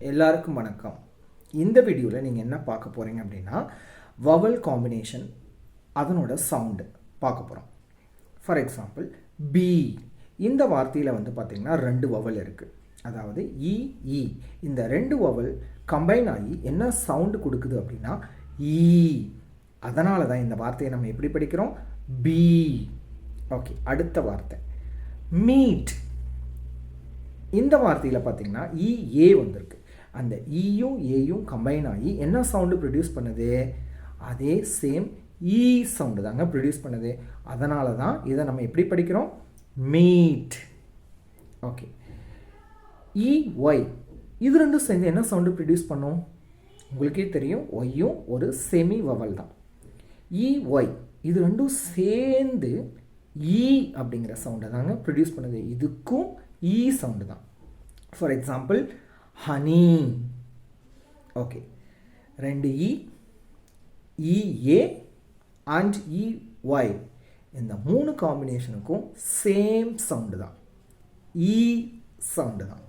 எல்லாருக்கும் வணக்கம். இந்த வீடியோவில் நீங்கள் என்ன பார்க்க போகிறீங்க அப்படின்னா வவல் காம்பினேஷன் அதனோட சவுண்டு பார்க்க போகிறோம். ஃபார் எக்ஸாம்பிள் பி இந்த வார்த்தையில் வந்து பார்த்திங்கன்னா 2 வவல் இருக்குது. அதாவது இ இ இந்த 2 வவல் கம்பைன் ஆகி என்ன சவுண்டு கொடுக்குது அப்படின்னா ஈ. அதனால தான் இந்த வார்த்தையை நம்ம எப்படி படிக்கிறோம்? பி. ஓகே, அடுத்த வார்த்தை மீட். இந்த வார்த்தையில் பார்த்திங்கன்னா ஏ வந்திருக்கு. அந்த ஈயும் ஏயும் கம்பைன் ஆகி என்ன சவுண்டு ப்ரொடியூஸ் பண்ணுது? அதே சேம் ஈ சவுண்டு தாங்க ப்ரொடியூஸ் பண்ணுது. அதனால தான் இதை நம்ம எப்படி படிக்கிறோம்? மீட். ஓகே, இ ஒய் இது ரெண்டும் சேர்ந்து என்ன சவுண்டு ப்ரொடியூஸ் பண்ணும்? உங்களுக்கே தெரியும், ஒய்யும் ஒரு செமி வவல் தான். இ ஒய் இது ரெண்டும் சேர்ந்து ஈ அப்படிங்கிற சவுண்டை தாங்க ப்ரொடியூஸ் பண்ணுது. இதுக்கும் ஈ சவுண்டு தான். For example honey. Okay, 2 EA and EY இந்த 3 காம்பினேஷனுக்கும் சேம் சவுண்டு தான், ஈ சவுண்டு தான்.